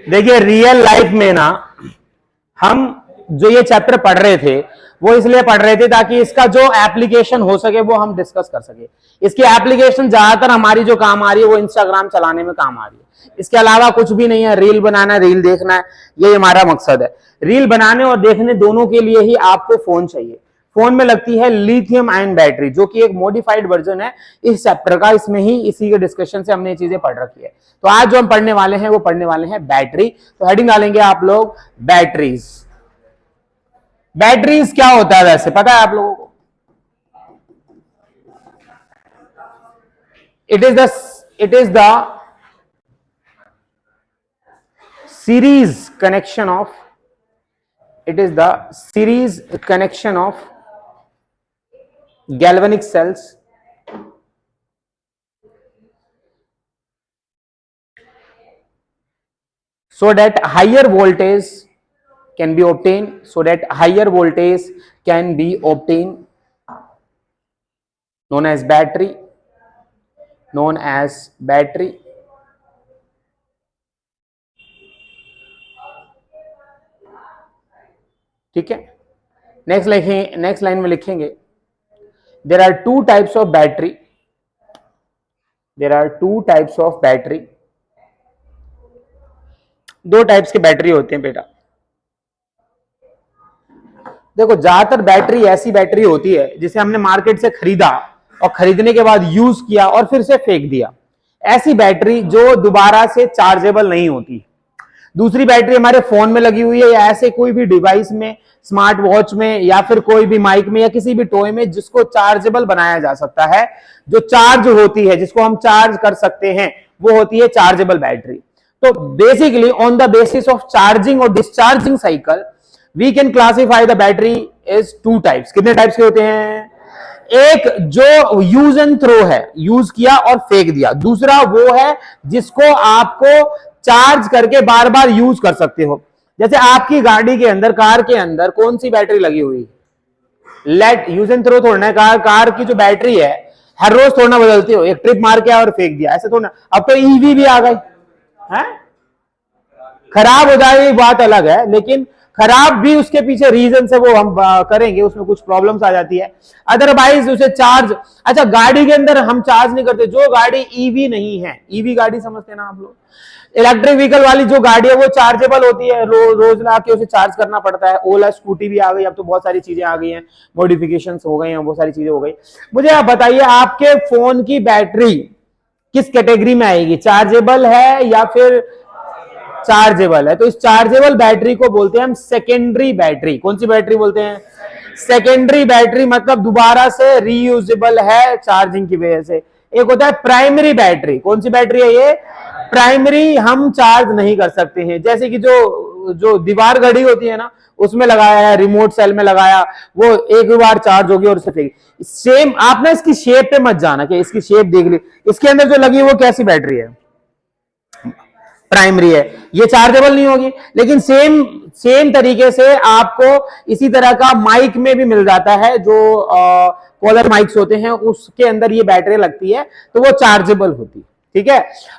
देखिए real life में ना, हम जो ये चैप्टर पढ़ रहे थे वो इसलिए पढ़ रहे थे ताकि इसका जो एप्लीकेशन हो सके वो हम डिस्कस कर सके। इसकी एप्लीकेशन ज्यादातर हमारी जो काम आ रही है वो इंस्टाग्राम चलाने में काम आ रही है, इसके अलावा कुछ भी नहीं है। रील बनाना, रील देखना है, ये हमारा मकसद है। रील बनाने और देखने दोनों के लिए ही आपको फोन चाहिए। फोन में लगती है लिथियम आयन बैटरी, जो कि एक मॉडिफाइड वर्जन है इस चैप्टर का। इसमें ही इसी के डिस्कशन से हमने ये चीजें पढ़ रखी है। तो आज जो हम पढ़ने वाले हैं वो पढ़ने वाले हैं बैटरी। तो हेडिंग डालेंगे आप लोग बैटरीज। बैटरीज क्या होता है वैसे पता है आप लोगों को? It is the series connection of it is the series connection of galvanic cells so that higher voltage can be obtained, known as battery. ठीक है, नेक्स्ट लाइन में लिखेंगे there are two types of battery. दो types के battery होते हैं बेटा। देखो ज्यादातर बैटरी ऐसी बैटरी होती है जिसे हमने मार्केट से खरीदा और खरीदने के बाद यूज किया और फिर से फेंक दिया। ऐसी बैटरी जो दोबारा से चार्जेबल नहीं होती। दूसरी बैटरी हमारे फोन में लगी हुई है या ऐसे कोई भी डिवाइस में, स्मार्ट वॉच में या फिर कोई भी माइक में या किसी भी टॉय में जिसको चार्जेबल बनाया जा सकता है, जो चार्ज होती है, जिसको हम चार्ज कर सकते हैं, वो होती है चार्जेबल बैटरी। तो basically on the basis of charging और discharging cycle we can classify the battery is two types. कितने टाइप्स के होते हैं? एक जो यूज एंड थ्रो है, यूज किया और फेंक दिया। दूसरा वो है जिसको आपको चार्ज करके बार बार यूज कर सकते हो। जैसे आपकी गाड़ी के अंदर, कार के अंदर कौन सी बैटरी लगी हुई? लेट यूज एंड थ्रो थोड़ा है। कार की जो बैटरी है हर रोज थोड़ा बदलती हो, एक ट्रिप मार के और फेंक दिया, ऐसे थोड़ा। अब तो ईवी भी आ गई है, खराब हो जाए बात अलग है, लेकिन खराब भी उसके पीछे रीजन से वो हम करेंगे, उसमें कुछ प्रॉब्लम्स आ जाती है। अदरवाइज उसे चार्ज, अच्छा गाड़ी के अंदर हम चार्ज नहीं करते जो गाड़ी ईवी नहीं है। ईवी गाड़ी समझते हैं ना आप लोग? इलेक्ट्रिक व्हीकल वाली जो गाड़ी है वो चार्जेबल होती है, रोज लाके उसे चार्ज करना पड़ता है। ओला स्कूटी भी आ गई, अब तो बहुत सारी चीजें आ गई हैं, मॉडिफिकेशंस हो गए हैं, बहुत सारी चीजें हो गई। मुझे आप बताइए आपके फोन की बैटरी किस कैटेगरी में आएगी? चार्जेबल है या फिर चार्जेबल है? तो इस चार्जेबल बैटरी को बोलते हैं हम सेकेंडरी बैटरी। कौन सी बैटरी बोलते हैं? सेकेंडरी बैटरी, मतलब दोबारा से रीयूजेबल है चार्जिंग की वजह से। एक होता है प्राइमरी बैटरी। कौन सी बैटरी है ये? प्राइमरी, हम चार्ज नहीं कर सकते हैं। जैसे कि जो दीवार घड़ी होती है ना, उसमें लगाया है, रिमोट सेल में लगाया, वो एक बार चार्ज होगी और उसे फेंक। सेम आप ना इसकी शेप पे मत जाना कि इसकी शेप देख ली, इसके अंदर जो लगी है वो कैसी बैटरी है? प्राइमरी है, ये चार्जेबल नहीं होगी। लेकिन सेम तरीके से आपको इसी तरह का माइक में भी मिल जाता है, जो कॉलर माइक्स होते हैं उसके अंदर ये बैटरी लगती है, तो वो चार्जेबल होती है। ठीक है।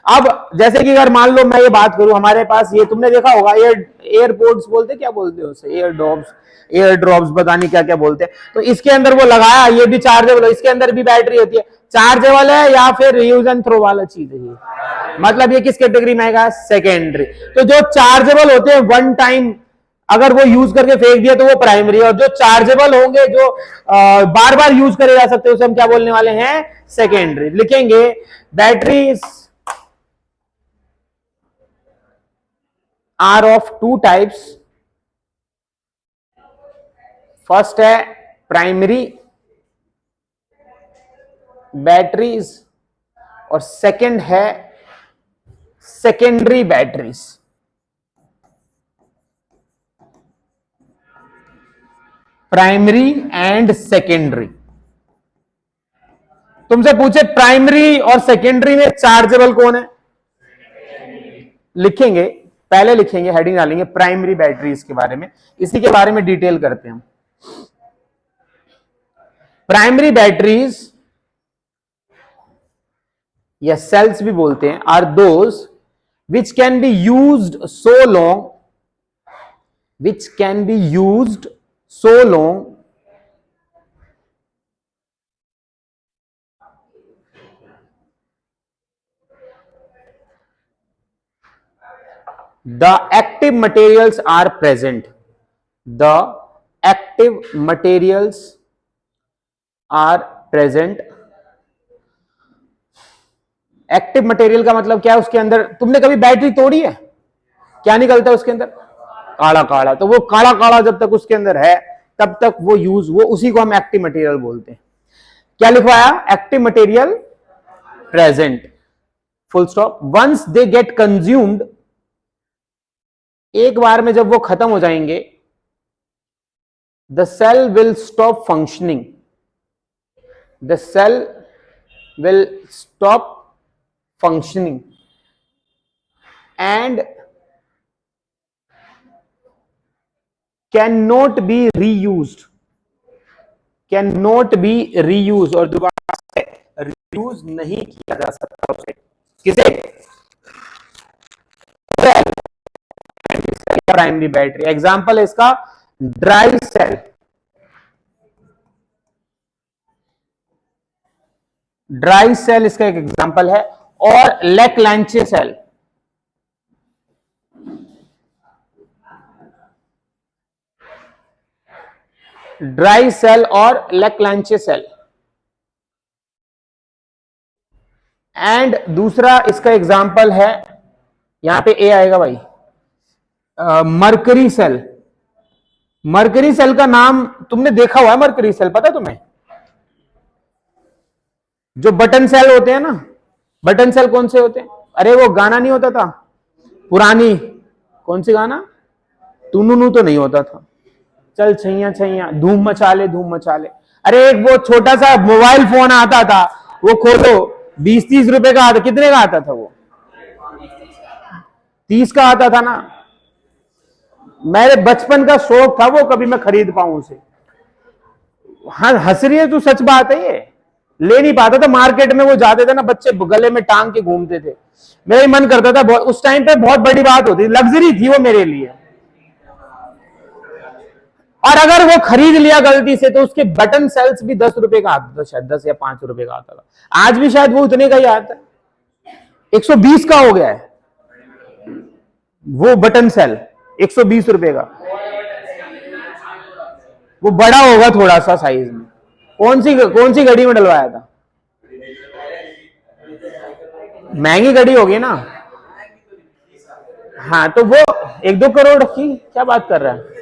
अब जैसे कि अगर मान लो मैं ये बात करूं, हमारे पास ये तुमने देखा होगा एयरपोर्ट्स बोलते, क्या बोलते हैं उसे? एयर ड्रॉप्स पता नहीं क्या क्या बोलते हैं। तो इसके अंदर वो लगाया, ये भी चार्जेबल है, इसके अंदर भी बैटरी होती है। चार्जेबल है या फिर यूज एंड थ्रो वाला चीज है ये? मतलब ये किस कैटेगरी में आएगा? सेकेंडरी। तो जो चार्जेबल होते हैं वन टाइम अगर वो यूज करके फेंक दिया तो वो प्राइमरी, और जो चार्जेबल होंगे, जो बार बार यूज करे जा सकते हैं, उसे हम क्या बोलने वाले हैं? सेकेंडरी। लिखेंगे batteries are of two types. First है प्राइमरी बैटरीज और सेकंड है secondary batteries. Primary and secondary. तुमसे पूछे प्राइमरी और सेकेंडरी में चार्जेबल कौन है? लिखेंगे, पहले लिखेंगे, हेडिंग डालेंगे प्राइमरी बैटरीज के बारे में, इसी के बारे में डिटेल करते हैं। प्राइमरी बैटरीज या सेल्स भी बोलते हैं, are those which can be used so long, which can be used so long the active materials are present, the active materials are present। Active material का मतलब क्या है? उसके अंदर तुमने कभी बैटरी तोड़ी है? क्या निकलता है उसके अंदर? काला काला। तो वो काला काला जब तक उसके अंदर है तब तक वो यूज, वो उसी को हम एक्टिव मटेरियल बोलते हैं। क्या लिखवाया? Active material present, full stop. Once they get consumed, एक बार में जब वो खत्म हो जाएंगे, the cell will stop functioning, the cell will stop functioning and cannot be reused, cannot be reused, और दोबारा से reuse नहीं किया जा सकता उसे। किसे? Primary battery. एग्जांपल है इसका ड्राई सेल, ड्राई सेल इसका एक एग्जांपल है, और लेकलांचे सेल, ड्राई सेल और लेकलांचे सेल। एंड दूसरा इसका एग्जांपल है, यहां पे ए आएगा भाई, मरकरी सेल। मरकरी सेल का नाम तुमने देखा हुआ है? मरकरी सेल पता तुम्हें? जो बटन सेल होते हैं ना, बटन सेल कौन से होते हैं? अरे वो गाना नहीं होता था पुरानी, कौन सी गाना? टूनूनू तो नहीं होता था, चल छैया छैया, धूम मचा ले धूम मचा ले। अरे एक वो छोटा सा मोबाइल फोन आता था, वो खोलो 20-30 रुपए का आता। कितने का आता था वो? 30 का आता था ना। मेरे बचपन का शौक था वो, कभी मैं खरीद पाऊं उसे। हाँ हंस रही है तू, सच बात है ये। ले नहीं पाता था, मार्केट में वो जाते थे ना बच्चे, गले में टांग के घूमते थे। मेरा ही मन करता था, उस टाइम पे बहुत बड़ी बात होती, लग्जरी थी वो मेरे लिए। और अगर वो खरीद लिया गलती से तो उसके बटन सेल्स भी 10 रुपए का आता था, शायद 10 या 5 रुपए का आता था। आज भी शायद वो उतने का ही आता है, 120 का हो गया है वो बटन सेल, 120 रुपए का। वो बड़ा होगा थोड़ा सा साइज में। कौन सी घड़ी में डलवाया था? महंगी घड़ी होगी ना। हाँ तो वो 1-2 करोड़ की क्या बात कर रहा है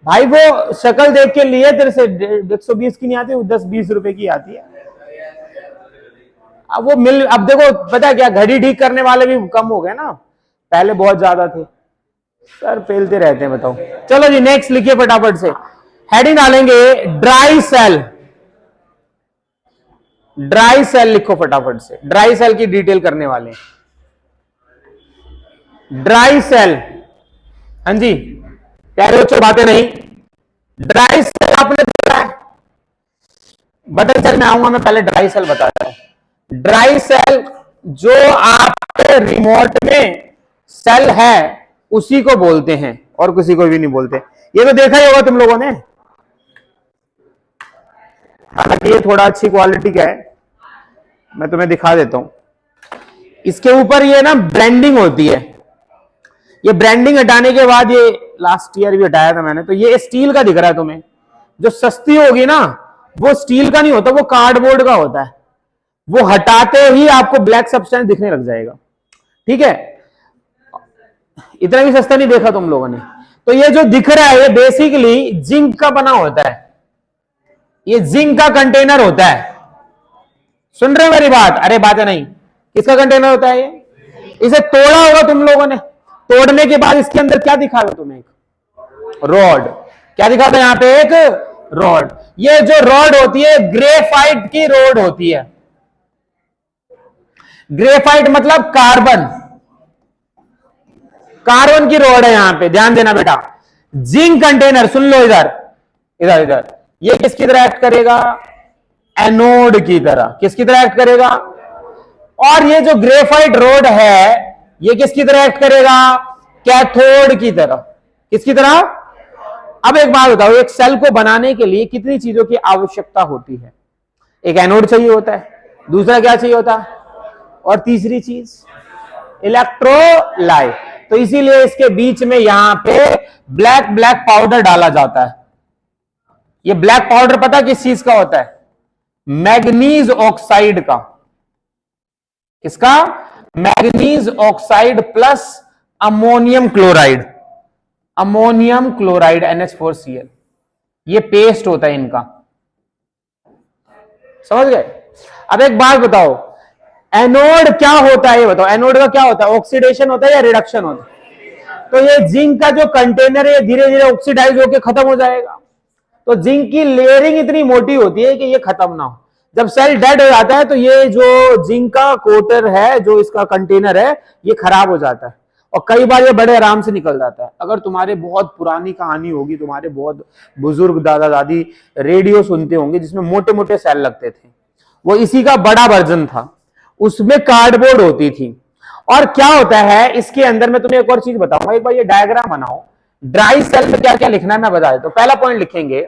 भाई? वो शक्ल देख के लिए तेरे से 120 की नहीं आती, वो 10-20 रुपए की आती है। अब वो मिल, अब देखो पता क्या, घड़ी ठीक करने वाले भी कम हो गए ना, पहले बहुत ज्यादा थे। सर पेलते रहते हैं, बताओ। चलो जी नेक्स्ट लिखिए फटाफट से, हेडिंग डालेंगे ड्राई सेल। ड्राई सेल लिखो फटाफट से, ड्राई सेल की डिटेल करने वाले। ड्राई सेल, हाँ जी कह रहे हो बातें नहीं। ड्राई सेल आपने देखा है? बटन सेल में आऊंगा मैं, पहले ड्राई सेल बता रहा हूं। ड्राई सेल जो आपके रिमोट में सेल है उसी को बोलते हैं, और किसी को भी नहीं बोलते। ये तो देखा ही होगा तुम लोगों ने। हालांकि ये थोड़ा अच्छी क्वालिटी का है, मैं तुम्हें दिखा देता हूं। इसके ऊपर ये ना ब्रांडिंग होती है, ये ब्रांडिंग हटाने के बाद, ये लास्ट ईयर भी हटाया था मैंने, तो ये स्टील का दिख रहा है तुम्हें। जो सस्ती होगी ना वो स्टील का नहीं होता, वो कार्डबोर्ड का होता है। वो हटाते ही आपको ब्लैक सब्सटेंस दिखने लग जाएगा, ठीक है? इतना भी सस्ता नहीं देखा तुम लोगों ने। तो ये जो दिख रहा है ये बेसिकली जिंक का बना होता है, ये जिंक का कंटेनर होता है। सुन रहे हो मेरी बात? अरे बातें नहीं। किसका कंटेनर होता है ये? इसे तोड़ा होगा तुम लोगों ने, तोड़ने के बाद इसके अंदर क्या दिखा था तुम्हें? एक रॉड। क्या दिखा था यहां पे? एक रॉड। ये जो रॉड होती है ग्रेफाइट की रॉड होती है। ग्रेफाइट मतलब कार्बन, कार्बन की रॉड है यहां पे, ध्यान देना बेटा। जिंक कंटेनर, सुन लो इधर इधर इधर, ये किसकी तरह एक्ट करेगा? एनोड की तरह। किसकी तरह एक्ट करेगा? और ये जो ग्रेफाइट रॉड है ये किसकी तरह एक्ट करेगा? कैथोड की तरह। किसकी तरह? अब एक बात बताओ, एक सेल को बनाने के लिए कितनी चीजों की आवश्यकता होती है? एक एनोड चाहिए होता है, दूसरा क्या चाहिए होता है, और तीसरी चीज इलेक्ट्रोलाइट। तो इसीलिए इसके बीच में यहां पे ब्लैक ब्लैक पाउडर डाला जाता है। ये ब्लैक पाउडर पता किस चीज का होता है? मैग्नीज ऑक्साइड का। किसका? Manganese oxide plus ammonium chloride. Ammonium chloride NH4Cl, ये पेस्ट होता है इनका। समझ गए? अब एक बात बताओ, एनोड क्या होता है? ये बताओ, एनोड का क्या होता है? ऑक्सीडेशन होता है या रिडक्शन होता है? तो ये जिंक का जो कंटेनर है धीरे धीरे ऑक्सीडाइज होकर खत्म हो जाएगा। तो जिंक की लेयरिंग इतनी मोटी होती है कि ये खत्म ना हो। जब सेल डेड हो जाता है तो ये जो जिंक का कोटर है, जो इसका कंटेनर है, ये खराब हो जाता है और कई बार ये बड़े आराम से निकल जाता है। अगर तुम्हारे बहुत पुरानी कहानी होगी, तुम्हारे बहुत बुजुर्ग दादा दादी रेडियो सुनते होंगे जिसमें मोटे मोटे सेल लगते थे, वो इसी का बड़ा वर्जन था। उसमें कार्डबोर्ड होती थी। और क्या होता है इसके अंदर, मैं तुम्हें एक और चीज बताऊंगा। एक बार ये डायग्राम बनाओ, ड्राई सेल में क्या क्या लिखना है मैं बता देता हूं। पहला पॉइंट लिखेंगे,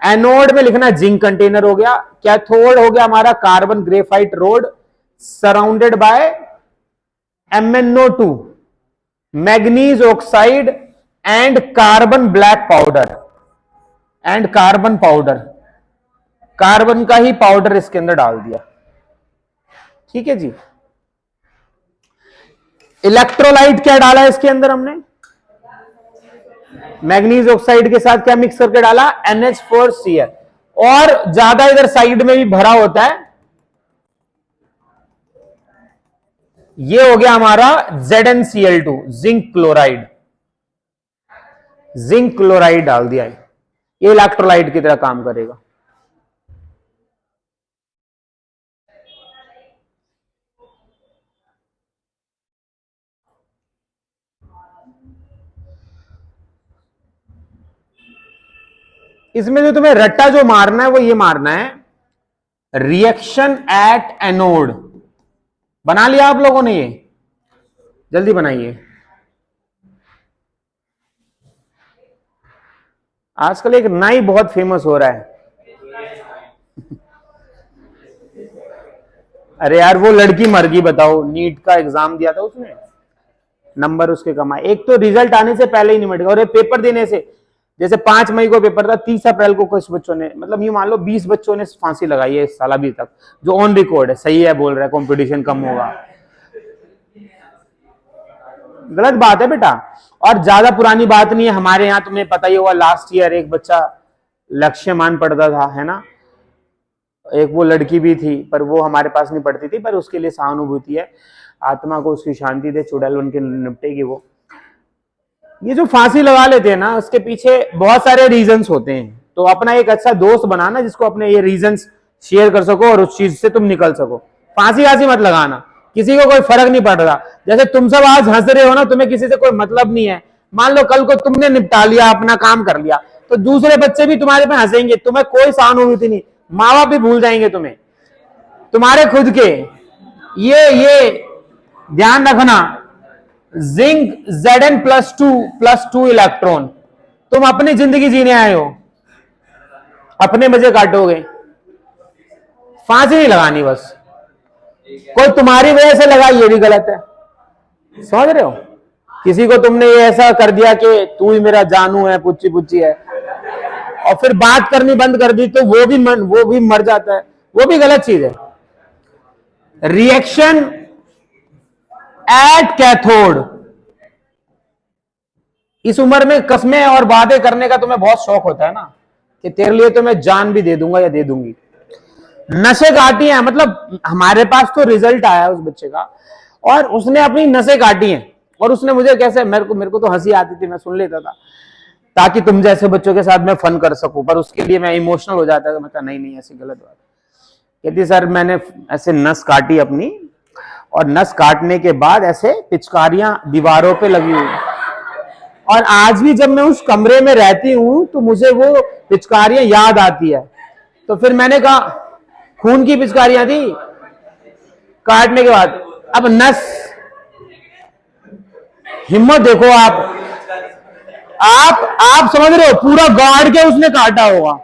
एनोड में लिखना जिंक कंटेनर हो गया, कैथोड हो गया हमारा carbon graphite road surrounded by MnO2, manganese oxide and carbon black powder and carbon powder. Carbon का ही पाउडर इसके अंदर डाल दिया। ठीक है जी। इलेक्ट्रोलाइट क्या डाला है इसके अंदर हमने? मैग्नीज ऑक्साइड के साथ क्या मिक्स करके डाला? NH4Cl। और ज्यादा इधर साइड में भी भरा होता है, ये हो गया हमारा ZnCl2, zinc chloride. Zinc chloride डाल दिया है, ये इलेक्ट्रोलाइट की तरह काम करेगा। इसमें जो तुम्हें रट्टा जो मारना है वो ये मारना है, रिएक्शन एट एनोड। बना लिया आप लोगों ने? ये जल्दी बनाइए। आजकल एक नाई बहुत फेमस हो रहा है। अरे यार वो लड़की मर गई, बताओ, नीट का एग्जाम दिया था उसने, नंबर उसके कमाए। एक तो रिजल्ट आने से पहले ही नहीं मिट गया, और पेपर देने से, जैसे 5 मई को पेपर था, 30 अप्रैल को कुछ बच्चों ने, मतलब ये मान लो 20 बच्चों ने फांसी लगाई है इस साल अभी तक, जो ऑन रिकॉर्ड है। सही है, बोल रहा है कंपटीशन कम होगा, गलत बात है बेटा। और ज्यादा पुरानी बात नहीं है, हमारे यहाँ तुम्हें पता ही होगा, लास्ट ईयर एक बच्चा लक्ष्यमान पढ़ता था, है ना, एक वो लड़की भी थी, पर वो हमारे पास नहीं पढ़ती थी, पर उसके लिए सहानुभूति है, आत्मा को उसकी शांति दे, चुड़ैल बन के निपटेगी वो। ये जो फांसी लगा लेते हैं ना, उसके पीछे बहुत सारे रीजंस होते हैं। तो अपना एक अच्छा दोस्त बनाना जिसको अपने ये रीजंस शेयर कर सको और उस चीज से तुम निकल सको। फांसी वासी मत लगाना, किसी को कोई फर्क नहीं पड़ रहा। जैसे तुम सब आज हंस रहे हो ना, तुम्हें किसी से कोई मतलब नहीं है। मान लो कल को तुमने निपटा लिया, अपना काम कर लिया, तो दूसरे बच्चे भी तुम्हारे पे हंसेंगे, तुम्हें कोई सहानुभूति नहीं, माँ बाप भी भूल जाएंगे तुम्हें, तुम्हारे खुद के। ये ध्यान रखना, जिंक Zn+2 इलेक्ट्रॉन। तुम अपनी जिंदगी जीने आए हो, अपने मजे काटोगे, फांसी नहीं लगानी बस। कोई तुम्हारी वजह से लगा, ये भी गलत है, समझ रहे हो? किसी को तुमने ये ऐसा कर दिया कि तू ही मेरा जानू है, पुच्ची पुच्ची है, और फिर बात करनी बंद कर दी, तो वो भी मर जाता है, वो भी गलत चीज है। Reaction at cathode. इस उम्र में कस्में और वादे करने का तुम्हें बहुत शौक होता है ना, कि तेरे लिए तो मैं जान भी दे दूंगा या दे दूंगी। नशे काटी हैं, मतलब हमारे पास तो रिजल्ट आया उस बच्चे का, और उसने अपनी नसें काटी हैं। और उसने मुझे कैसे, मेरे को तो हंसी आती थी, मैं सुन लेता था, ताकि तुम जैसे बच्चों के साथ मैं फन कर सकूं, पर उसके लिए मैं इमोशनल हो जाता था। मैं कहा नहीं ऐसी गलत बात। कहती सर मैंने ऐसे नस काटी अपनी, और नस काटने के बाद ऐसे पिचकारियां दीवारों पे लगी हुई, और आज भी जब मैं उस कमरे में रहती हूं तो मुझे वो पिचकारियां याद आती है। तो फिर मैंने कहा खून की पिचकारियां थी काटने के बाद, अब नस हिम्मत देखो आप समझ रहे हो, पूरा गाड़ के उसने काटा होगा।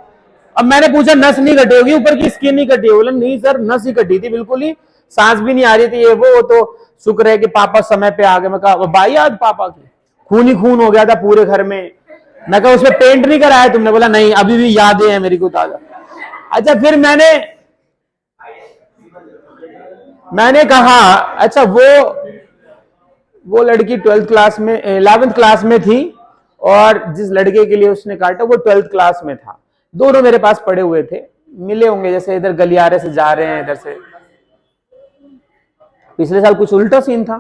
अब मैंने पूछा नस नहीं कटी होगी, ऊपर की स्किन नहीं कटी होगी? नहीं सर, नस ही कटी थी बिल्कुल ही, सांस भी नहीं आ रही थी, ये वो तो शुक्र है कि पापा समय पे आ गए। मैं कहा भाई आज पापा की खून ही खून हो गया था पूरे घर में। मैं कहा उसमें पेंट नहीं कराया तुमने? बोला नहीं, अभी भी यादें हैं मेरी को ताजा। अच्छा, फिर मैंने कहा अच्छा वो लड़की 12th क्लास में 11th क्लास में थी, और जिस लड़के के लिए उसने काटा वो 12th क्लास में था। दोनों मेरे पास पड़े हुए थे, मिले होंगे, जैसे इधर गलियारे से जा रहे हैं इधर से। पिछले साल कुछ उल्टा सीन था,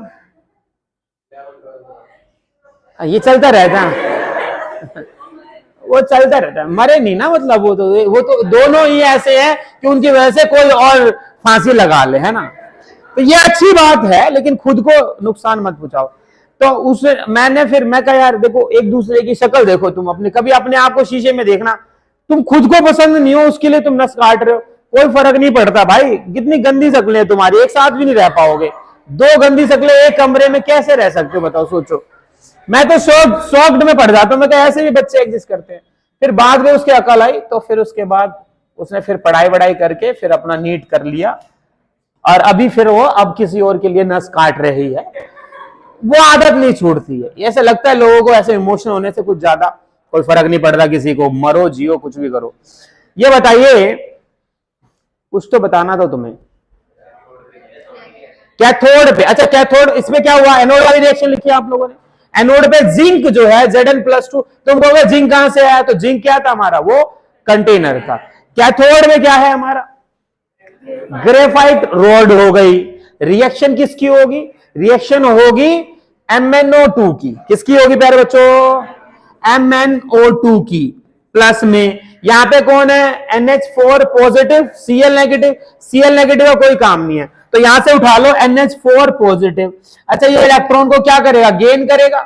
ये चलता रहता है वो चलता रहता है, मरे नहीं ना, मतलब वो तो दोनों ही ऐसे हैं कि उनकी वजह से कोई और फांसी लगा ले, है ना। तो ये अच्छी बात है, लेकिन खुद को नुकसान मत पहुंचाओ। तो उसे मैं कहा यार देखो, एक दूसरे की शक्ल देखो, तुम अपने कभी अपने आप को शीशे में देखना, तुम खुद को पसंद नहीं हो उसके लिए तुम नस काट रहे हो, कोई फर्क नहीं पड़ता भाई। कितनी गंदी शक्लें हैं तुम्हारी, एक साथ भी नहीं रह पाओगे। दो गंदी शक्लें एक कमरे में कैसे रह सकते हो बताओ, सोचो। मैं तो शॉक्ड में पड़ जाता हूं, मैं ऐसे भी बच्चे एग्जिस्ट करते हैं। फिर बाद में उसके अकल आई, तो फिर उसके बाद उसने फिर पढ़ाई वढ़ाई करके फिर अपना नीट कर लिया, और अभी फिर वो अब किसी और के लिए नस काट रही है। वो आदत नहीं छूटती है। ऐसे लगता है लोगों को, ऐसे इमोशनल होने से कुछ ज्यादा कोई फर्क नहीं पड़ता किसी को, मरो जियो कुछ भी करो। ये बताइए, कुछ तो बताना था तुम्हें, कैथोड पे। अच्छा कैथोड, इसमें क्या हुआ, एनोड वाली रिएक्शन लिखी है आप लोगों ने। एनोड पे जिंक जो है Zn+2, तुम कहोगे जिंक कहां से आया, तो जिंक क्या था हमारा, वो कंटेनर था। कैथोड में क्या है हमारा, ग्रेफाइट रॉड हो गई। रिएक्शन किसकी होगी, रिएक्शन होगी MnO2 की। किसकी होगी प्यारे बच्चों, MnO2 की। प्लस में यहां पे कौन है, NH4 positive, Cl negative. Cl negative का कोई काम नहीं है, तो यहां से उठा लो NH4 पॉजिटिव। अच्छा, ये इलेक्ट्रॉन को क्या करेगा, गेन करेगा।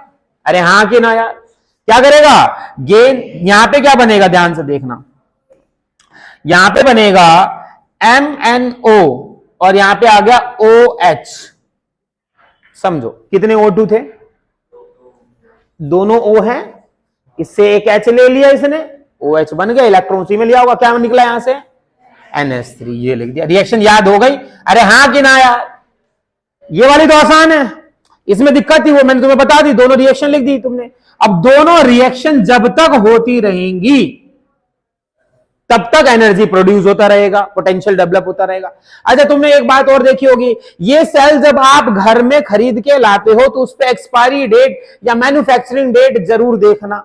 अरे हाँ कि ना यार, क्या करेगा, गेन। यहां पे क्या बनेगा, ध्यान से देखना, यहां पे बनेगा MnO, और यहां पे आ गया OH। समझो कितने O2 थे, दोनों O हैं, इससे एक H ले लिया इसने, OH बन गया, इलेक्ट्रॉन सी में लिया होगा, क्या निकला यहां से NH3, ये लिख दिया। रिएक्शन याद हो गई, अरे हाँ कि ना यार, ये वाली तो आसान है, इसमें दिक्कत थी वो मैंने तुम्हें बता दी, दोनों रिएक्शन लिख दी तुमने। अब दोनों रिएक्शन जब तक होती रहेंगी तब तक एनर्जी प्रोड्यूस होता रहेगा, पोटेंशियल डेवलप होता रहेगा। अच्छा, तुमने एक बात और देखी होगी, ये सेल जब आप घर में खरीद के लाते हो तो उस पर एक्सपायरी डेट या मैन्युफैक्चरिंग डेट जरूर देखना।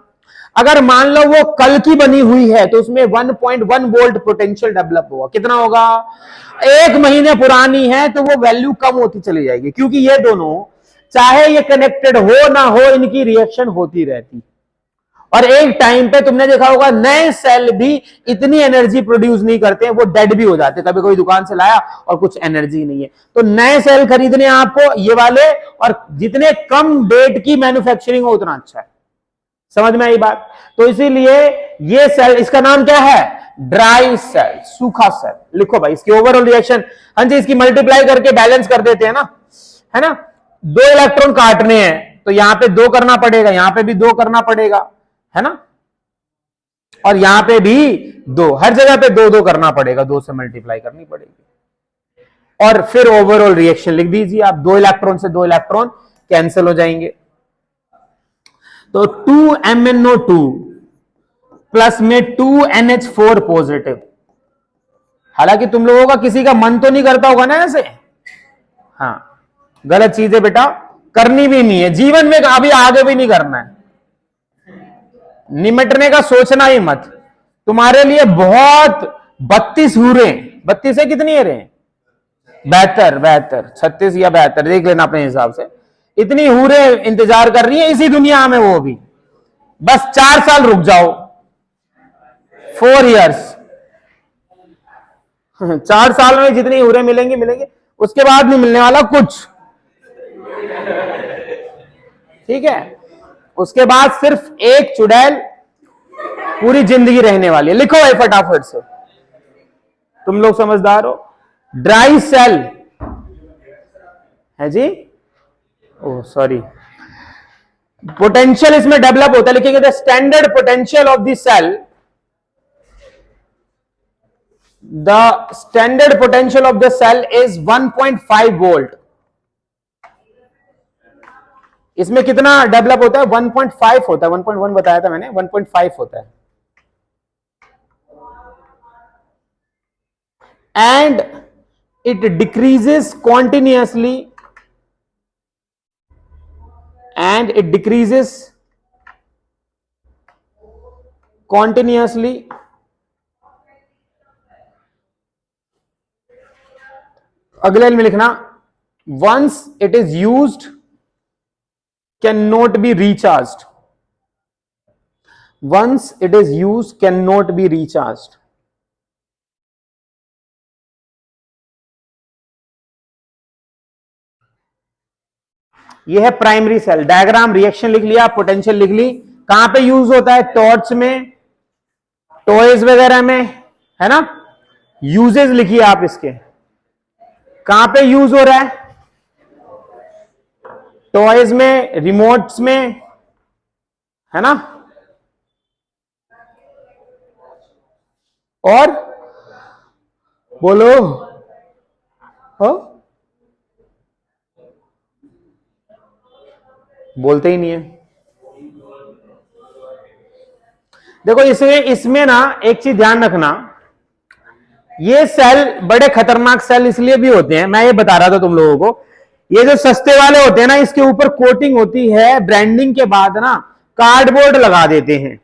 अगर मान लो वो कल की बनी हुई है तो उसमें 1.1 वोल्ट पोटेंशियल डेवलप होगा। कितना होगा, एक महीने पुरानी है तो वो वैल्यू कम होती चली जाएगी, क्योंकि ये दोनों चाहे ये कनेक्टेड हो ना हो, इनकी रिएक्शन होती रहती। और एक टाइम पे तुमने देखा होगा नए सेल भी इतनी एनर्जी प्रोड्यूस नहीं करते हैं, वो डेड भी हो जाते हैं। कभी कोई दुकान से लाया और कुछ एनर्जी नहीं है, तो नए सेल खरीदने आपको ये वाले, और जितने कम डेट की मैन्युफैक्चरिंग हो उतना अच्छा है। समझ में आई बात। तो इसीलिए ये सेल, इसका नाम क्या है, ड्राई सेल, सूखा सेल। लिखो भाई इसकी ओवरऑल रिएक्शन। हाँ जी, इसकी मल्टीप्लाई करके बैलेंस कर देते हैं ना, है ना। 2 इलेक्ट्रॉन काटने हैं तो यहां पे 2 करना पड़ेगा, यहां पे भी 2 करना पड़ेगा, है ना, और यहां पे भी 2, हर जगह पे 2 2 करना पड़ेगा, 2 से मल्टीप्लाई करनी पड़ेगी। और फिर ओवरऑल रिएक्शन लिख दीजिए आप, 2 इलेक्ट्रॉन से 2 इलेक्ट्रॉन कैंसिल हो जाएंगे। तो 2MnO2 प्लस में 2NH4 पॉजिटिव। हालांकि तुम लोगों का किसी का मन तो नहीं करता होगा ना ऐसे, हाँ, गलत चीज है बेटा, करनी भी नहीं है जीवन में, अभी आगे भी नहीं करना है, निमटने का सोचना ही मत। तुम्हारे लिए बहुत 32 हूरे, 32 है कितनी है रे, 72 36 या 72 देख लेना अपने हिसाब से, इतनी हूरे इंतजार कर रही है इसी दुनिया में, वो भी बस 4 साल रुक जाओ, 4 years 4 साल में जितनी हूरे मिलेंगी मिलेंगे, उसके बाद नहीं मिलने वाला कुछ, ठीक है। उसके बाद सिर्फ एक चुड़ैल पूरी जिंदगी रहने वाली है। लिखो भाई फटाफट से, तुम लोग समझदार हो। ड्राई सेल है जी, ओह सॉरी, पोटेंशियल इसमें डेवलप होता है, लिखेंगे the standard potential of the cell, the standard potential of the cell is 1.5 volt. इसमें कितना डेवलप होता है? 1.5 होता है, 1.1 बताया था मैंने, 1.5 होता है। And it decreases continuously, and it decreases continuously अगले में लिखना once it is used cannot be recharged, once it is used cannot be recharged। ये है प्राइमरी सेल डायग्राम, रिएक्शन लिख लिया, पोटेंशियल लिख ली। कहां पे यूज होता है? टॉर्च में, टॉयज वगैरह में, है ना। यूजेस लिखिए आप इसके, कहां पे यूज हो रहा है? टॉयज में, रिमोट्स में, है ना। और बोलो हो, बोलते ही नहीं है। देखो इसमें ना एक चीज ध्यान रखना, ये सेल बड़े खतरनाक सेल इसलिए भी होते हैं, मैं ये बता रहा था तुम लोगों को, ये जो सस्ते वाले होते हैं ना, इसके ऊपर कोटिंग होती है, ब्रांडिंग के बाद ना कार्डबोर्ड लगा देते हैं,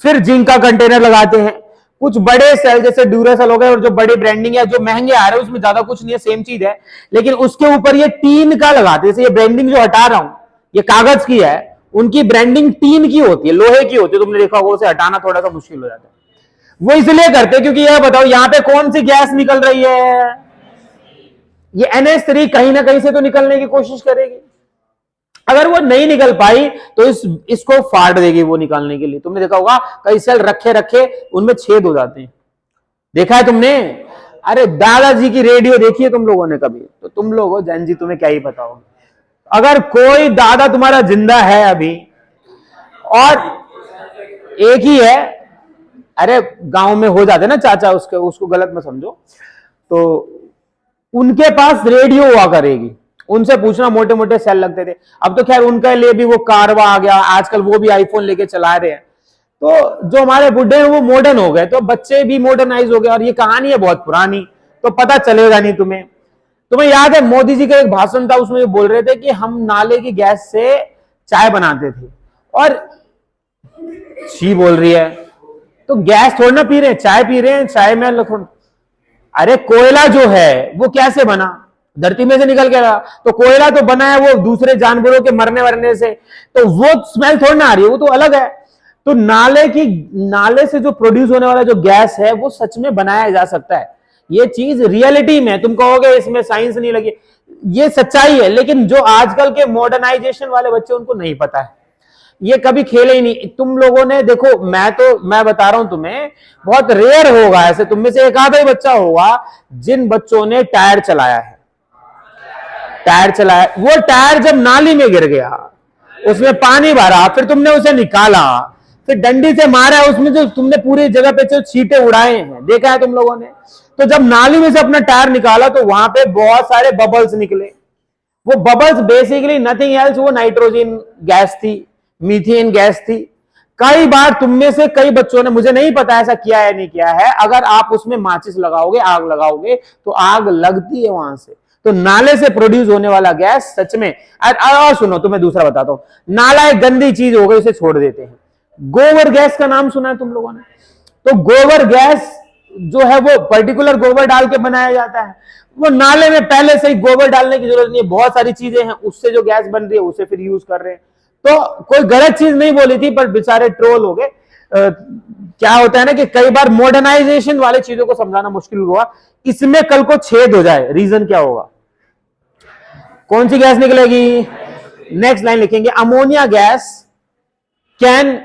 फिर जिंक का कंटेनर लगाते हैं। कुछ बड़े सेल जैसे ड्यूरासेल हो गए, और जो बड़ी ब्रांडिंग है, जो महंगे आ रहे हैं, उसमें ज्यादा कुछ नहीं है, सेम चीज है, लेकिन उसके ऊपर ये टीन का लगाते हैं। जैसे ये ब्रांडिंग जो हटा रहा हूं, ये कागज की है, उनकी ब्रांडिंग टीन की होती है, लोहे की होती है, तुमने देखा होगा, उसे हटाना थोड़ा सा मुश्किल हो जाता है। वो इसलिए करते हैं क्योंकि यह बताओ यहां पे कौन सी गैस निकल रही है? ये NH3 कहीं ना कहीं से तो निकलने की कोशिश करेगी। अगर वो नहीं निकल पाई तो इसको फाड़ देगी वो निकालने के लिए। तुमने देखा होगा कई सेल रखे रखे उनमें छेद हो जाते हैं, देखा है तुमने? अरे दादाजी की रेडियो देखी है तुम लोगों ने कभी? तो तुम लोग हो जैन जी, तुम्हें क्या ही पता होगा। अगर कोई दादा तुम्हारा जिंदा है अभी और एक ही है, अरे गांव में हो जाते ना चाचा, उसको गलत मत समझो, तो उनके पास रेडियो हुआ करेगी, उनसे पूछना, मोटे मोटे सेल लगते थे। अब तो खैर उनके लिए भी वो कारवा आ गया, आजकल वो भी आईफोन लेके चला रहे हैं। तो जो हमारे बुढ़े हैं वो मॉडर्न हो गए, तो बच्चे भी मॉडर्नाइज हो गए। और ये कहानी है बहुत पुरानी, तो पता चलेगा नहीं तुम्हें। तुम्हें याद है मोदी जी का एक भाषण था, उसमें ये बोल रहे थे कि हम नाले की गैस से चाय बनाते थे, और छी बोल रही है, तो गैस थोड़ी ना पी रहे हैं, चाय पी रहे हैं, चाय में अरे कोयला जो है वो कैसे बना? धरती में से निकल के आया, तो कोयला तो बना है वो दूसरे जानवरों के मरने वरने से, तो वो स्मेल थोड़ी ना आ रही है, वो तो अलग है। तो नाले से जो प्रोड्यूस होने वाला जो गैस है वो सच में बनाया जा सकता है। ये चीज रियलिटी में, तुम कहोगे इसमें साइंस नहीं लगी, ये सच्चाई है, लेकिन जो आजकल के मॉडर्नाइजेशन वाले बच्चे उनको नहीं पता है, ये कभी खेले ही नहीं। तुम लोगों ने देखो, मैं बता रहा हूं तुम्हें, बहुत रेयर होगा ऐसे, तुम में से एक आधा ही बच्चा होगा जिन बच्चों ने टायर चलाया है। टायर चलाया, वो टायर जब नाली में गिर गया, उसमें पानी भरा, फिर तुमने उसे निकाला, फिर डंडी से मारा, उसमें जो तुमने पूरी जगह पे जो छींटे उड़ाए हैं, देखा है तुम लोगों ने। तो जब नाली में से अपना टायर निकाला तो वहां पे बहुत सारे बबल्स निकले। वो बबल्स बेसिकली नथिंग एल्स, वो नाइट्रोजन गैस थी, मीथेन गैस थी। कई बार तुम में से कई बच्चों ने, मुझे नहीं पता ऐसा किया है नहीं किया है, अगर आप उसमें माचिस लगाओगे, आग लगाओगे, तो आग लगती है वहां से। तो नाले से प्रोड्यूस होने वाला गैस सच में, और सुनो तुम्हें दूसरा बताता हूं, नाला एक गंदी चीज हो गई, उसे छोड़ देते हैं। गोबर गैस का नाम सुना है तुम लोगों ने? तो गोबर गैस जो है वो पर्टिकुलर गोबर डाल के बनाया जाता है। वो नाले में पहले से ही गोबर डालने की जरूरत नहीं है, बहुत सारी चीजें हैं, उससे जो गैस बन रही है उसे फिर यूज कर रहे हैं। तो कोई गलत चीज नहीं बोली थी, पर बेचारे ट्रोल हो गए। क्या होता है ना कि कई बार मॉडर्नाइजेशन वाले चीजों को समझाना मुश्किल हुआ। इसमें कल को छेद हो जाए, रीजन क्या होगा? कौन सी गैस निकलेगी? नेक्स्ट लाइन लिखेंगे, ammonia gas can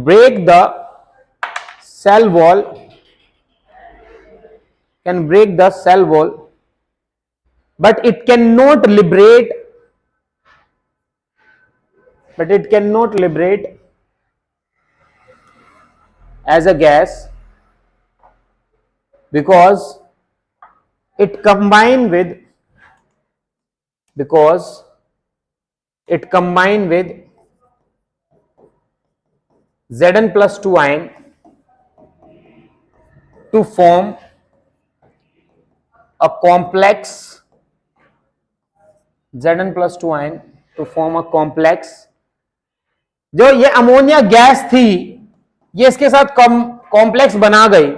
break the cell wall, but it cannot liberate as a gas because it combine with Zn+2 ion to form a complex Zn+2 ion to form a complex। जो ये ammonia gas थी ये इसके साथ complex बना गई,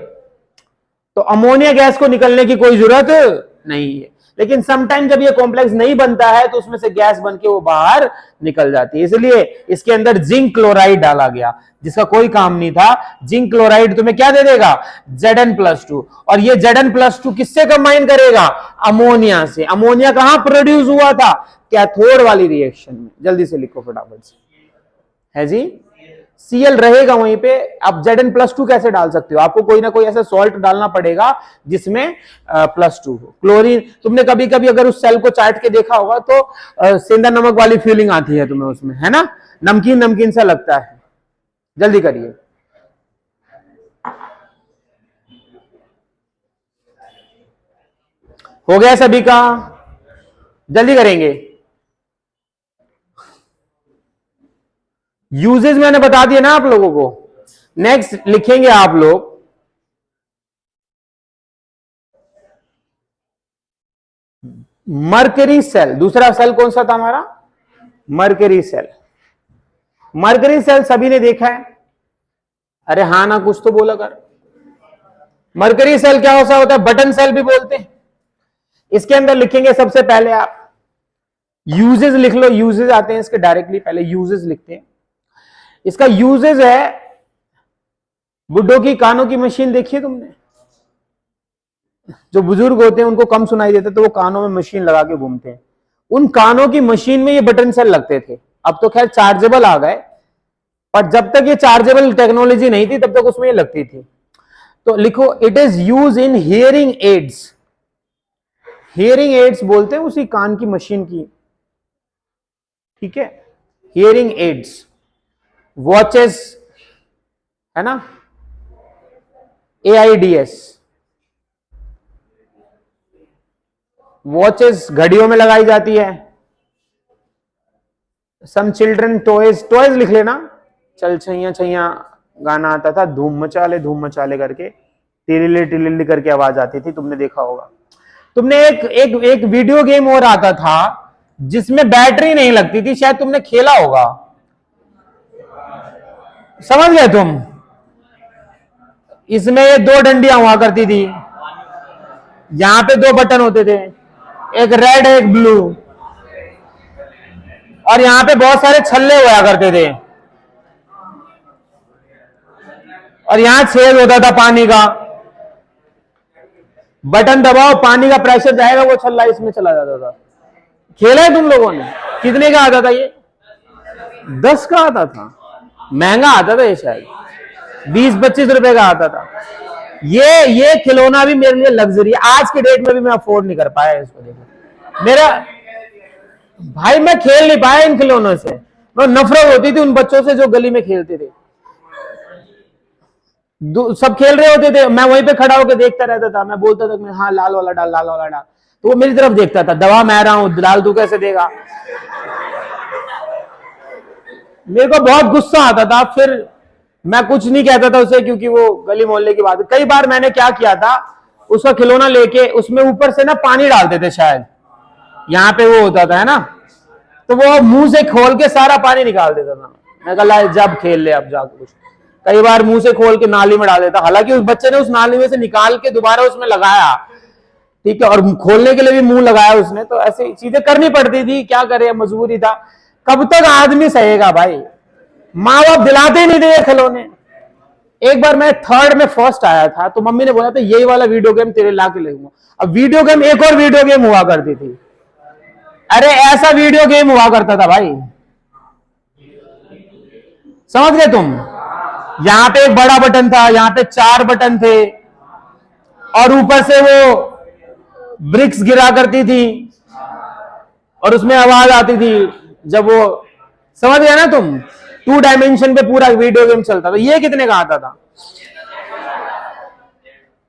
तो ammonia gas को निकलने की कोई जरूरत नहीं है। लेकिन समटाइम जब ये कॉम्प्लेक्स नहीं बनता है तो उसमें से गैस बनके वो बाहर निकल जाती है, इसलिए इसके अंदर जिंक क्लोराइड डाला गया जिसका कोई काम नहीं था। जिंक क्लोराइड तुम्हें क्या दे देगा? Zn+2। और ये Zn+2 किससे कंबाइन करेगा? अमोनिया से। अमोनिया कहां प्रोड्यूस हुआ था? कैथोड वाली रिएक्शन में। जल्दी से लिखो फटाफट से, है जी। Cl रहेगा वहीं पे। आप Zn+2 कैसे डाल सकते हो? आपको कोई ना कोई ऐसा सॉल्ट डालना पड़ेगा जिसमें +2 हो। क्लोरीन, तुमने कभी कभी अगर उस सेल को चाट के देखा होगा तो सेंधा नमक वाली फीलिंग आती है तुम्हें उसमें, है ना? नमकीन नमकीन सा लगता है। जल्दी करिए। हो गया सभी का? जल्दी करेंगे। यूजेस मैंने बता दिया ना आप लोगों को। नेक्स्ट लिखेंगे आप लोग मरकरी सेल। दूसरा सेल कौन सा था हमारा? Mercury cell. मरकरी सेल सभी ने देखा है? अरे हाँ ना, कुछ तो बोला कर। मरकरी सेल क्या होता है? बटन सेल भी बोलते हैं। इसके अंदर लिखेंगे सबसे पहले आप यूजेस लिख लो। यूजेस आते हैं इसके डायरेक्टली, पहले यूजेस लिखते हैं। इसका यूजेस है, बुड्ढों की कानों की मशीन देखी है तुमने? जो बुजुर्ग होते हैं उनको कम सुनाई देता तो वो कानों में मशीन लगा के घूमते हैं। उन कानों की मशीन में ये बटन सेल लगते थे। अब तो खैर चार्जेबल आ गए, पर जब तक ये चार्जेबल टेक्नोलॉजी नहीं थी तब तक उसमें ये लगती थी। तो लिखो it is use in hearing aids. Hearing aids बोलते हैं उसी कान की मशीन की, ठीक है? हियरिंग एड्स, वॉचेस, है ना? AIDS, वॉचेस घड़ियों में लगाई जाती है। सम चिल्ड्रन टॉयज, टॉयज लिख लेना। चल छैया छैया गाना आता था, धूम मचाले करके, टिलिली टिलिली करके आवाज आती थी, तुमने देखा होगा। तुमने एक वीडियो गेम और आता था जिसमें बैटरी नहीं लगती थी, शायद तुमने खेला होगा। समझ गए तुम? इसमें ये 2 डंडियां हुआ करती थी, यहां पे 2 बटन होते थे, एक रेड एक ब्लू, और यहां पे बहुत सारे छल्ले हुआ करते थे, और यहां छेद होता था पानी का। बटन दबाओ, पानी का प्रेशर जाएगा, वो छल्ला इसमें चला जाता था। खेला है तुम लोगों ने? कितने का आता था ये? 10 का आता था। महंगा आता था ये, शायद 20-25 रुपए का आता था। ये खिलौना भी मेरे लिए लग्जरी, आज के डेट में भी मैं अफोर्ड नहीं कर पाया इसको। देखो मेरा भाई, मैं खेल नहीं पाया इन खिलौनों से। मैं नफरत होती थी उन बच्चों से जो गली में खेलते थे। सब खेल रहे होते थे, मैं वहीं पे खड़ा होकर देखता रहता था। मैं बोलता था मैं, हाँ लाल वाला डाल, लाल वाला डाल, तो वो मेरी तरफ देखता था। दवा मैं रहा हूं, डाल तू कैसे देगा? मेरे को बहुत गुस्सा आता था। फिर मैं कुछ नहीं कहता था उसे, क्योंकि वो गली मोहल्ले की बात है। कई बार मैंने क्या किया था, उसका खिलौना लेके उसमें ऊपर से ना पानी डालते थे, शायद यहां पे वो होता था, है ना? तो वो मुंह से खोल के सारा पानी निकाल देता था। मैं कहा जब खेल ले, अब जाकर कुछ। कई बार मुंह से खोल के नाली में डाल देता, हालांकि उस बच्चे ने उस नाली में से निकाल के दोबारा उसमें लगाया, ठीक है, और खोलने के लिए भी मुंह लगाया उसने। तो ऐसी चीजें करनी पड़ती थी, क्या करे, मजबूरी था। कब तक आदमी सहेगा भाई? माँ बाप दिलाते ही नहीं थे ये खिलौने। एक बार मैं 3rd में फर्स्ट आया था, तो मम्मी ने बोला था यही वाला वीडियो गेम तेरे ला के लेऊंगा। अब वीडियो गेम, एक और वीडियो गेम हुआ करती थी। अरे ऐसा वीडियो गेम हुआ करता था भाई, समझ गए तुम? यहां पे एक बड़ा बटन था, यहां पे 4 बटन थे, और ऊपर से वो ब्रिक्स गिरा करती थी और उसमें आवाज आती थी जब वो, समझ गया ना तुम, 2 डायमेंशन पे पूरा वीडियो गेम चलता था। ये कितने का आता था?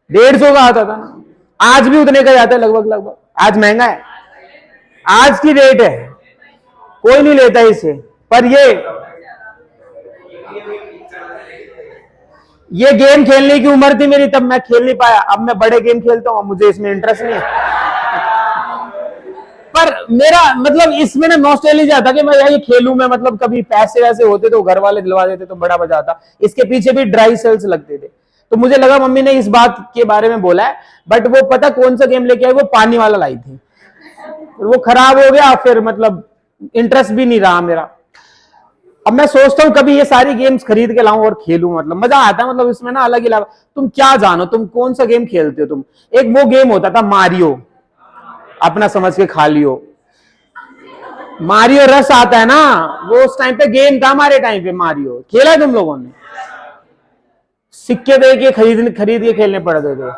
150 का आता था ना। आज भी उतने का जाता है लगभग लगभग। आज महंगा है, आज की रेट है, कोई नहीं लेता इसे। पर ये गेम खेलने की उम्र थी मेरी, तब मैं खेल नहीं पाया। अब मैं बड़े गेम खेलता हूं, मुझे इसमें इंटरेस्ट नहीं है। पर मेरा मतलब इसमें ना नॉस्टैल्जिया था कि मैं ये खेलूं। मैं मतलब कभी पैसे वैसे होते तो घर वाले दिलवा देते तो बड़ा मजा आता। इसके पीछे भी ड्राई सेल्स लगते थे, तो मुझे लगा मम्मी ने इस बात के बारे में बोला है। बट वो पता कौन सा गेम लेके आई, वो पानी वाला लाई थी, वो खराब हो गया। फिर मतलब इंटरेस्ट भी नहीं रहा मेरा। अब मैं सोचता हूं कभी ये सारी गेम्स खरीद के लाऊं और खेलूं, मतलब मजा आता है। मतलब इसमें ना अलग ही लाभ। तुम क्या जानो, तुम कौन सा गेम खेलते हो तुम? एक वो गेम होता था मारियो, अपना समझ के खा लियो। मारियो रस आता है ना, वो उस टाइम पे गेम था हमारे टाइम पे। मारियो खेला है तुम लोगों ने? सिक्के दे के खरीद के खेलने पड़ते थे।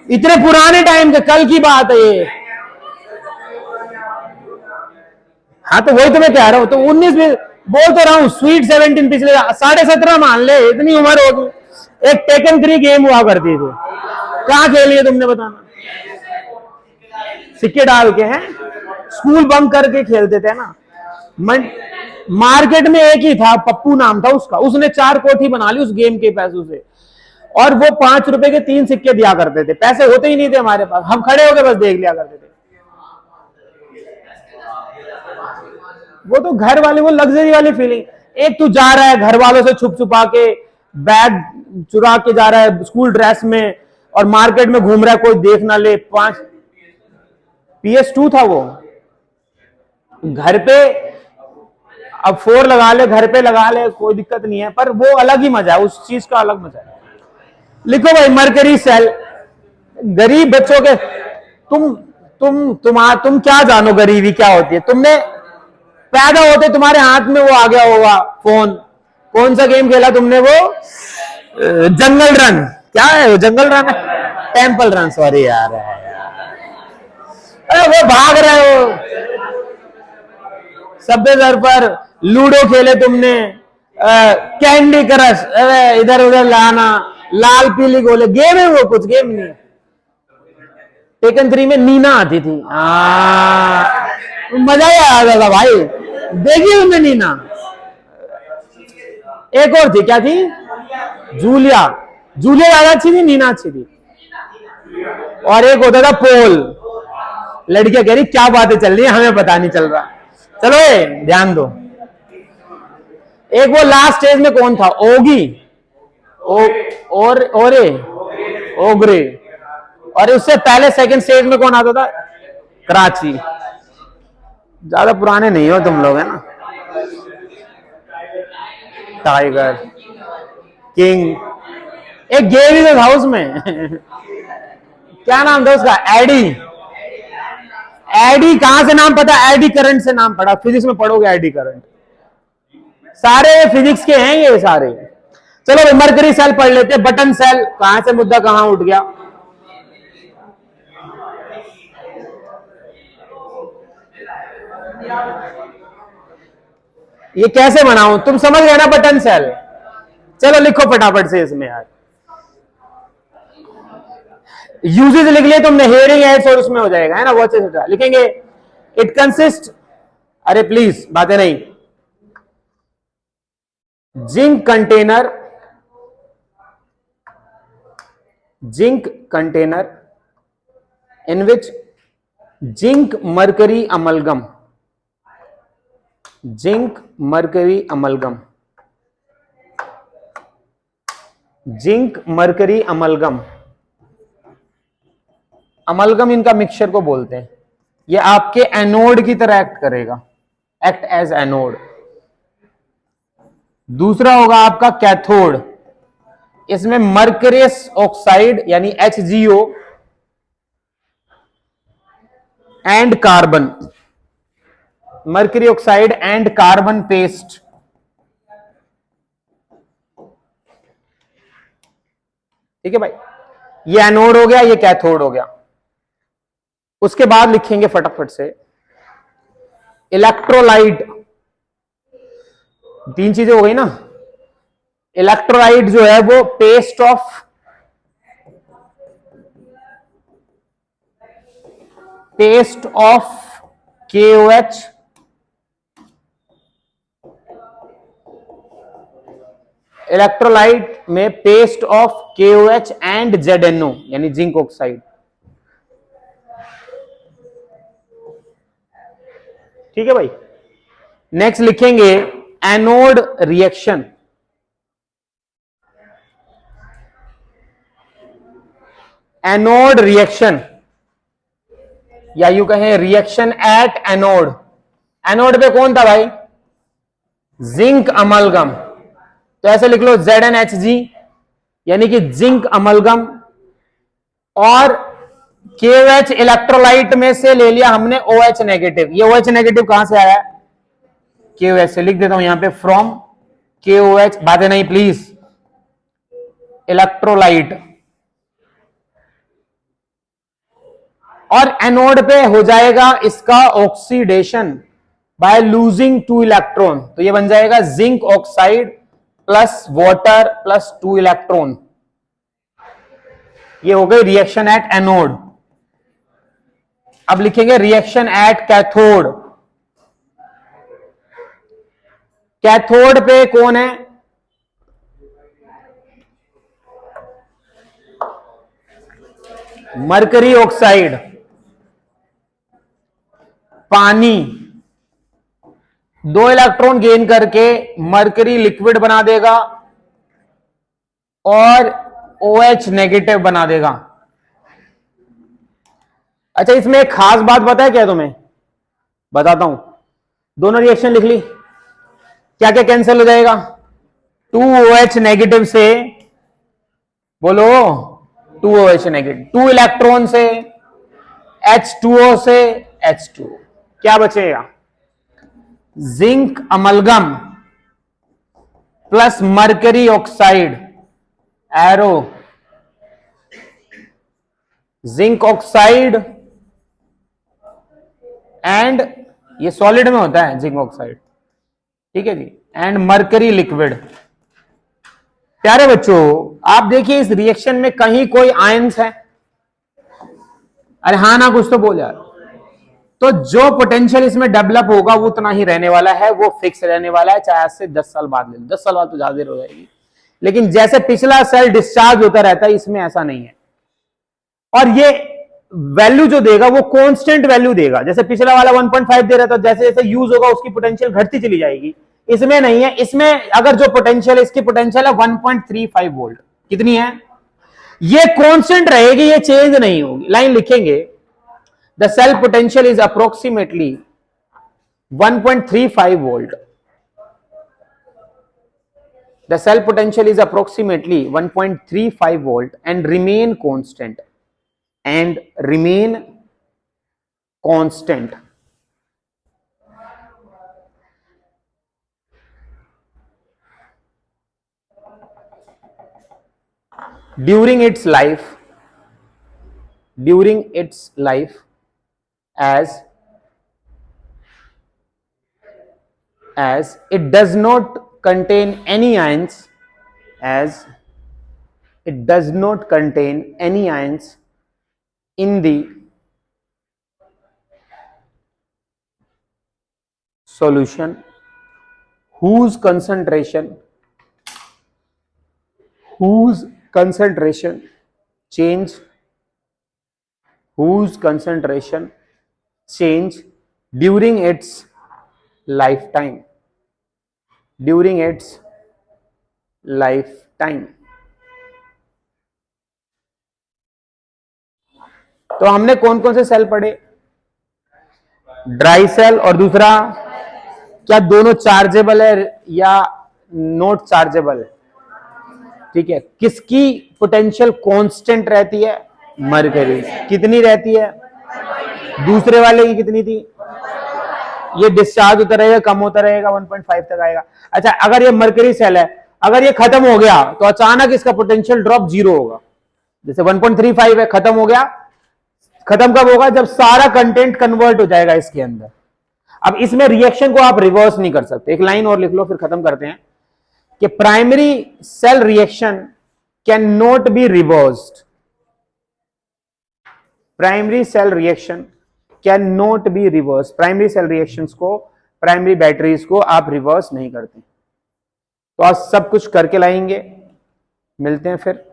इतने पुराने टाइम के, कल की बात है ये। हाँ तो वही तो मैं कह रहा हूं। तो 19 में बोल तो रहा हूं, स्वीट 17 पिछले 17.5 मान ले, इतनी उम्र होगी। एक टेकन 3 गेम हुआ करती थी, कहां खेली है तुमने बताना? सिक्के डाल के हैं, स्कूल बंक करके खेलते थे ना। मार्केट में एक ही था, पप्पू नाम था उसका, उसने 4 कोठी बना ली उस गेम के पैसों से। और वो 5 रुपए के 3 सिक्के दिया करते थे। पैसे होते ही नहीं थे हमारे पास, हम खड़े होकर बस देख लिया करते थे। वो तो घर वाले, वो लग्जरी वाली फीलिंग। एक तू जा रहा है घर वालों से छुप छुपा के, बैग चुरा के जा रहा है स्कूल ड्रेस में, और मार्केट में घूम रहा है, कोई देख ना ले। 5 PS2 था वो। घर पे अब 4 लगा ले, घर पे लगा ले, कोई दिक्कत नहीं है। पर वो अलग ही मजा है, उस चीज का अलग मजा है। लिखो भाई, मरकरी सेल। गरीब बच्चों के, तुम क्या जानो गरीबी क्या होती है? तुमने पैदा होते तुम्हारे हाथ में वो आ गया होगा फोन। कौन सा गेम खेला तुमने? वो जंगल रन, क्या है वो? जंगल रन, टेंपल रन, सॉरी यार। अरे वो भाग रहे हो सभ्य घर पर। लूडो खेले तुमने, कैंडी क्रश, अरे इधर उधर लाना, लाल पीली गोले। गेम है वो, कुछ गेम नहीं। टेकन 3 में नीना आती थी, मजा ही आ जाता था भाई। देखिए तुमने नीना? एक और थी, क्या थी? जूलिया। जूलिया ज्यादा अच्छी थी, नीना अच्छी थी। और एक होता था पोल। लड़कियां कह रही क्या बातें चल रही है, हमें पता नहीं चल रहा। चलो ध्यान दो। एक वो लास्ट स्टेज में कौन था? ओगी, ओरे, ओगरे। और उससे पहले सेकंड स्टेज में कौन आता था? कराची। ज्यादा पुराने नहीं हो तुम लोग, है ना? Tiger king. एक गेम ही था उसमें क्या नाम था उसका? एडी। एडी कहां से नाम पता? एडी करंट से नाम पड़ा, फिजिक्स में पढ़ोगे एडी करंट। सारे फिजिक्स के हैं ये सारे। चलो मरकरी सेल पढ़ लेते हैं। बटन सेल, कहां से मुद्दा कहां उठ गया। ये कैसे बनाऊं, तुम समझ गए ना? Button cell. चलो लिखो फटाफट से इसमें यार। यूजेज लिख लिए तुमने, हेयरिंग एड्स और उसमें हो जाएगा, है ना? वॉचेस लिखेंगे। इट कंसिस्ट, अरे प्लीज बातें नहीं। जिंक कंटेनर, जिंक कंटेनर इन विच zinc mercury amalgam, zinc mercury amalgam, zinc mercury amalgam. Amalgam इनका मिक्सचर को बोलते हैं। ये आपके एनोड की तरह एक्ट करेगा, एक्ट एज एनोड। दूसरा होगा आपका कैथोड। इसमें मर्करियस ऑक्साइड यानी HgO and carbon, mercury oxide and carbon paste. ठीक है भाई। ये एनोड हो गया, ये कैथोड हो गया। उसके बाद लिखेंगे फटाफट से इलेक्ट्रोलाइट। तीन चीजें हो गई ना। इलेक्ट्रोलाइट जो है वो पेस्ट ऑफ KOH इलेक्ट्रोलाइट में paste of KOH and ZNO यानी जिंक ऑक्साइड। ठीक है भाई। नेक्स्ट लिखेंगे एनोड रिएक्शन। एनोड रिएक्शन या यूं कहें रिएक्शन एट एनोड। एनोड पे कौन था भाई? Zinc amalgam. तो ऐसे लिख लो ZnHg यानी कि जिंक अमलगम, और KOH इलेक्ट्रोलाइट में से ले लिया हमने OH नेगेटिव। ये OH नेगेटिव कहां से आया? KOH से। लिख देता हूं यहां पे फ्रॉम KOH, बातें नहीं प्लीज, इलेक्ट्रोलाइट। और एनोड पे हो जाएगा इसका ऑक्सीडेशन बाय लूजिंग 2 इलेक्ट्रॉन। तो ये बन जाएगा zinc oxide plus water plus 2 electron. ये हो गई रिएक्शन एट एनोड। अब लिखेंगे रिएक्शन एट कैथोड। कैथोड पे कौन है? मरकरी ऑक्साइड, पानी। 2 इलेक्ट्रॉन गेन करके मरकरी लिक्विड बना देगा और OH नेगेटिव बना देगा। अच्छा, इसमें एक खास बात पता है क्या तुम्हें? बताता हूं। दोनों रिएक्शन लिख ली, क्या क्या कैंसिल हो जाएगा? 2OH नेगेटिव से, बोलो 2OH नेगेटिव, 2 इलेक्ट्रॉन से, H2O से H2O, क्या बचेगा? Zinc amalgam plus mercury oxide, arrow, zinc oxide and, ये सॉलिड में होता है जिंक ऑक्साइड, ठीक है जी, एंड मरकरी लिक्विड। प्यारे बच्चों, आप देखिए इस रिएक्शन में कहीं कोई आयंस है? अरे हाँ ना, कुछ तो बोल यार। तो जो पोटेंशियल इसमें डेवलप होगा वो उतना ही रहने वाला है, वो फिक्स रहने वाला है, चाहे आज से 10 साल बाद ले लो। 10 साल बाद तो ज्यादा देर हो जाएगी, लेकिन जैसे पिछला सेल डिस्चार्ज होता रहता है, इसमें ऐसा नहीं है। और ये वैल्यू जो देगा वो कांस्टेंट वैल्यू देगा। जैसे पिछला वाला 1.5 दे रहा था, जैसे जैसे यूज होगा उसकी पोटेंशियल घटती चली जाएगी। इसमें नहीं है। इसमें अगर जो पोटेंशियल है, इसकी पोटेंशियल है 1.35 वोल्ट। कितनी है? ये कांस्टेंट रहेगी, ये चेंज नहीं होगी। लाइन लिखेंगे, the cell potential is approximately 1.35 volt. The cell potential is approximately 1.35 volt and remain constant. During its life as it does not contain any ions, in the solution whose concentration change during its lifetime. तो हमने कौन कौन से cell पढ़े? Dry cell, और दूसरा क्या दोनों चार्जेबल है या नॉट चार्जेबल है? ठीक है। किसकी पोटेंशियल कांस्टेंट रहती है? मरकरी। कितनी रहती है? दूसरे वाले की कितनी थी? ये डिस्चार्ज होता रहेगा, कम होता रहेगा, 1.5 तक आएगा। अच्छा, अगर ये मरकरी सेल है, अगर ये खत्म हो गया तो अचानक इसका पोटेंशियल ड्रॉप 0 होगा। जैसे 1.35 है, खत्म हो गया। खत्म कब होगा? जब सारा कंटेंट कन्वर्ट हो जाएगा इसके अंदर। अब इसमें रिएक्शन को आप रिवर्स नहीं कर सकते। एक लाइन और लिख लो फिर खत्म करते हैं कि primary cell reaction can not be reversed. Primary cell reaction can not be reverse. Primary cell reactions को, प्राइमरी बैटरीज को आप रिवर्स नहीं करते। तो आज सब कुछ करके लाएंगे, मिलते हैं फिर।